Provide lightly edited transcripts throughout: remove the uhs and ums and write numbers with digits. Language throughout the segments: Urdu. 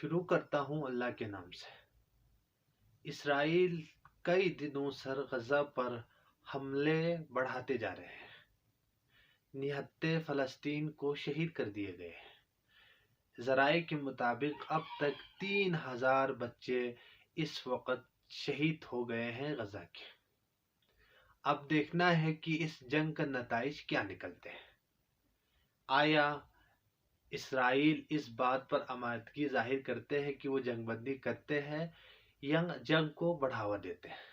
شروع کرتا ہوں اللہ کے نام سے۔ اسرائیل کئی دنوں سے غزہ پر حملے بڑھاتے جا رہے ہیں۔ نہتے فلسطین کو شہید کر دیے گئے ہیں۔ ذرائع کے مطابق اب تک 3000 بچے اس وقت شہید ہو گئے ہیں غزہ کے۔ اب دیکھنا ہے کہ اس جنگ کا نتائج کیا نکلتے ہیں۔ آیا اسرائیل اس بات پر آمادگی ظاہر کرتے ہیں کہ وہ جنگ بندی کرتے ہیں یا جنگ کو بڑھاوا دیتے ہیں؟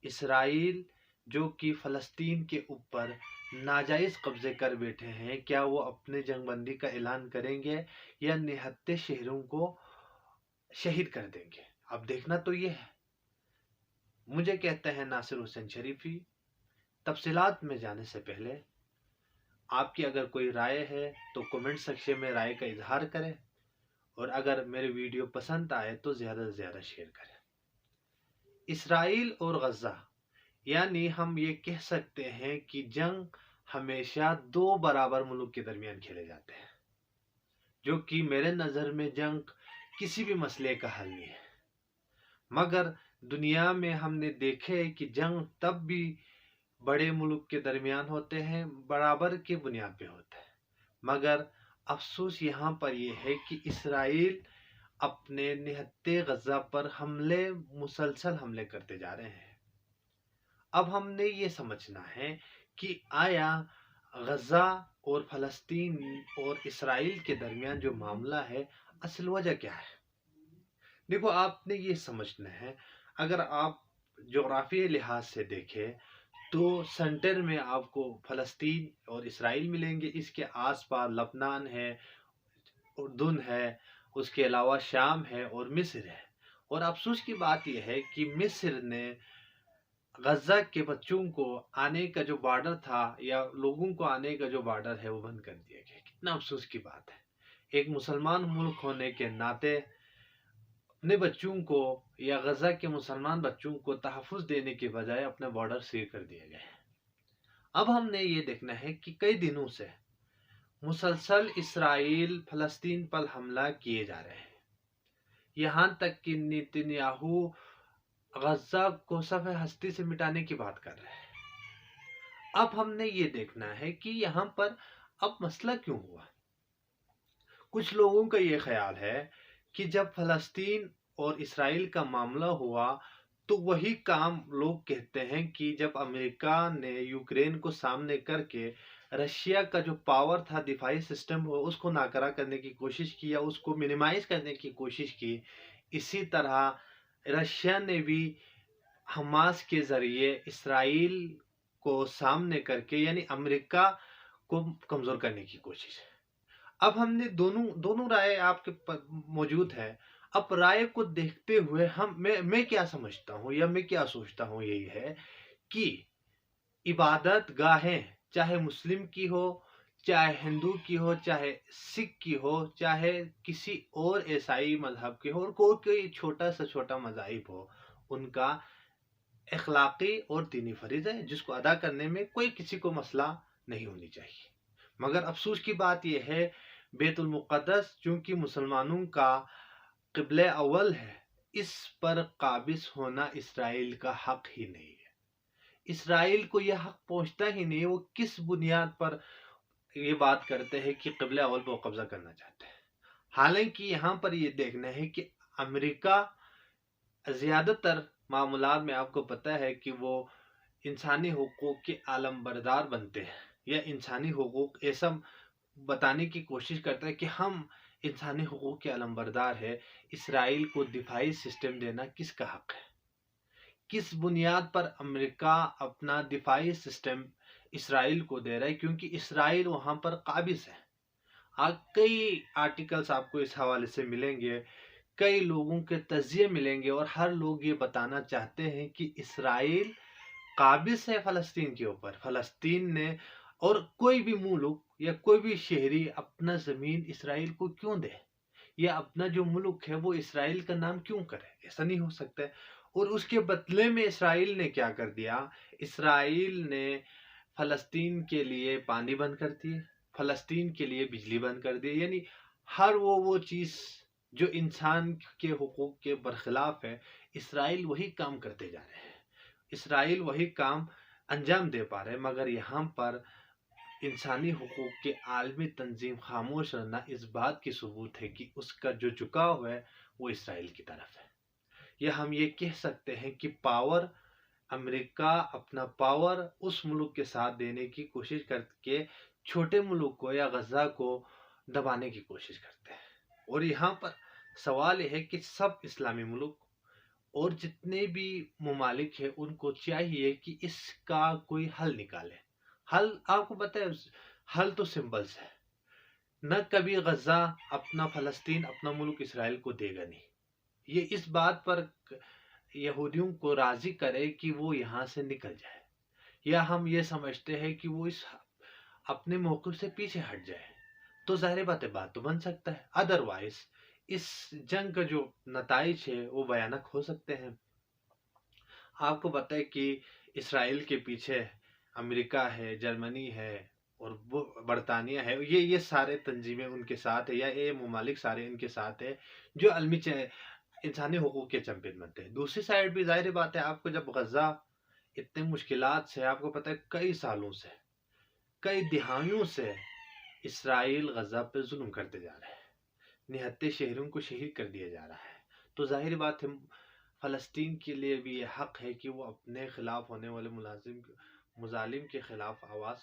اسرائیل جو کہ فلسطین کے اوپر ناجائز قبضے کر بیٹھے ہیں، کیا وہ اپنے جنگ بندی کا اعلان کریں گے یا نہتے شہریوں کو شہید کر دیں گے؟ اب دیکھنا تو یہ ہے۔ مجھے کہتے ہیں ناصر حسین شریفی۔ تفصیلات میں جانے سے پہلے آپ کی اگر کوئی رائے ہے تو کمنٹ سیکشن میں رائے کا اظہار کریں، اور اگر میرے ویڈیو پسند آئے تو زیادہ سے زیادہ شیئر کریں۔ اسرائیل اور غزہ، یعنی ہم یہ کہہ سکتے ہیں کہ جنگ ہمیشہ دو برابر ملک کے درمیان کھیلے جاتے ہیں، جو کہ میرے نظر میں جنگ کسی بھی مسئلے کا حل نہیں ہے۔ مگر دنیا میں ہم نے دیکھے کہ جنگ تب بھی بڑے ملک کے درمیان ہوتے ہیں، برابر کے بنیاد پہ ہوتے ہیں۔ مگر افسوس یہاں پر یہ ہے کہ اسرائیل اپنے نہتے غزہ پر مسلسل حملے کرتے جا رہے ہیں۔ اب ہم نے یہ سمجھنا ہے کہ آیا غزہ اور فلسطین اور اسرائیل کے درمیان جو معاملہ ہے، اصل وجہ کیا ہے؟ دیکھو، آپ نے یہ سمجھنا ہے، اگر آپ جغرافیائی لحاظ سے دیکھیں تو سینٹر میں آپ کو فلسطین اور اسرائیل ملیں گے۔ اس کے آس پاس لبنان ہے، اردن ہے، اس کے علاوہ شام ہے اور مصر ہے۔ اور افسوس کی بات یہ ہے کہ مصر نے غزہ کے بچوں کو آنے کا جو بارڈر تھا یا لوگوں کو آنے کا جو بارڈر ہے وہ بند کر دیا گیا۔ کتنا افسوس کی بات ہے۔ ایک مسلمان ملک ہونے کے ناطے اپنے بچوں کو یا غزہ کے مسلمان بچوں کو تحفظ دینے کے بجائے اپنے بارڈر سیل کر دیے گئے۔ اب ہم نے یہ دیکھنا ہے کہ کئی دنوں سے مسلسل اسرائیل فلسطین پر حملہ کیے جا رہے ہیں، یہاں تک کہ نیتنیاہو غزہ کو صفحہ ہستی سے مٹانے کی بات کر رہے ہیں۔ اب ہم نے یہ دیکھنا ہے کہ یہاں پر اب مسئلہ کیوں ہوا۔ کچھ لوگوں کا یہ خیال ہے کہ جب فلسطین اور اسرائیل کا معاملہ ہوا تو وہی کام لوگ کہتے ہیں کہ جب امریکہ نے یوکرین کو سامنے کر کے رشیا کا جو پاور تھا، دفاعی سسٹم، اس کو ناکارہ کرنے کی کوشش کی یا اس کو منیمائز کرنے کی کوشش کی، اسی طرح رشیا نے بھی حماس کے ذریعے اسرائیل کو سامنے کر کے یعنی امریکہ کو کمزور کرنے کی کوشش ہے۔ اب ہم نے دونوں رائے آپ کے موجود ہے۔ اب رائے کو دیکھتے ہوئے میں کیا سمجھتا ہوں یا میں کیا سوچتا ہوں، یہی ہے کہ عبادت گاہیں چاہے مسلم کی ہو، چاہے ہندو کی ہو، چاہے سکھ کی ہو، چاہے کسی اور عیسائی مذہب کی ہو، اور کوئی چھوٹا سے چھوٹا مذاہب ہو، ان کا اخلاقی اور دینی فریضہ ہے جس کو ادا کرنے میں کوئی کسی کو مسئلہ نہیں ہونی چاہیے۔ مگر افسوس کی بات یہ ہے، بیت المقدس چونکہ مسلمانوں کا قبلہ اول ہے، اس پر قابض ہونا اسرائیل کا حق ہی نہیں ہے۔ اسرائیل کو یہ حق پہنچتا ہی نہیں۔ وہ کس بنیاد پر یہ بات کرتے ہیں کہ قبلہ اول پر قبضہ کرنا چاہتے ہیں؟ حالانکہ یہاں پر یہ دیکھنا ہے کہ امریکہ زیادہ تر معاملات میں آپ کو پتہ ہے کہ وہ انسانی حقوق کے عالم بردار بنتے ہیں، یا انسانی حقوق ایسا بتانے کی کوشش کرتا ہے کہ ہم انسانی حقوق کے علم بردار ہے۔ اسرائیل کو دفاعی سسٹم دینا کس کا حق ہے؟ کس بنیاد پر امریکہ اپنا دفاعی سسٹم اسرائیل کو دے رہا ہے؟ کیونکہ اسرائیل وہاں پر قابض ہے۔ کئی آرٹیکلز آپ کو اس حوالے سے ملیں گے، کئی لوگوں کے تجزیے ملیں گے، اور ہر لوگ یہ بتانا چاہتے ہیں کہ اسرائیل قابض ہے فلسطین کے اوپر۔ فلسطین نے اور کوئی بھی ملک یا کوئی بھی شہری اپنا زمین اسرائیل کو کیوں دے، یا اپنا جو ملک ہے وہ اسرائیل کا نام کیوں کرے؟ ایسا نہیں ہو سکتا ہے۔ اور اس کے بدلے میں اسرائیل نے کیا کر دیا؟ اسرائیل نے فلسطین کے لیے پانی بند کر دیے، فلسطین کے لیے بجلی بند کر دی، یعنی ہر وہ چیز جو انسان کے حقوق کے برخلاف ہے، اسرائیل وہی کام کرتے جا رہے ہیں، اسرائیل وہی کام انجام دے پا رہے ہیں، مگر یہاں پر انسانی حقوق کے عالمی تنظیم خاموش رہنا اس بات کی ثبوت ہے کہ اس کا جو جھکاؤ ہے وہ اسرائیل کی طرف ہے۔ یا ہم یہ کہہ سکتے ہیں کہ امریکہ اپنا پاور اس ملک کے ساتھ دینے کی کوشش کر کے چھوٹے ملک کو یا غزہ کو دبانے کی کوشش کرتے ہیں۔ اور یہاں پر سوال یہ ہے کہ سب اسلامی ملک اور جتنے بھی ممالک ہیں ان کو چاہیے کہ اس کا کوئی حل نکالے۔ حل آپ کو پتہ ہے، حل تو سمپل ہے، نہ کبھی غزہ اپنا فلسطین اپنا ملک اسرائیل کو دے گا نہیں۔ یہ اس بات پر یہودیوں کو راضی کرے کہ وہ یہاں سے نکل جائے، یا ہم یہ سمجھتے ہیں کہ وہ اس اپنے موقف سے پیچھے ہٹ جائے، تو ظاہر بات تو بن سکتا ہے، ادروائز اس جنگ کا جو نتائج ہے وہ بھیانک ہو سکتے ہیں۔ آپ کو پتہ ہے کہ اسرائیل کے پیچھے امریکہ ہے، جرمنی ہے اور برطانیہ ہے، یہ سارے تنظیمیں ان کے ساتھ ہے، یا یہ ممالک سارے ان کے ساتھ ہے جو عالمی انسانی حقوق کے چیمپئن بنتے ہیں۔ دوسری سائڈ بھی ظاہر بات ہے، آپ کو جب غزہ اتنے مشکلات سے، آپ کو پتہ ہے کئی سالوں سے، کئی دہائیوں سے اسرائیل غزہ پہ ظلم کرتے جا رہے ہیں، نہتے شہریوں کو شہید کر دیا جا رہا ہے، تو ظاہر بات ہے فلسطین کے لیے بھی یہ حق ہے کہ وہ اپنے خلاف ہونے والے مظالم کے خلاف آواز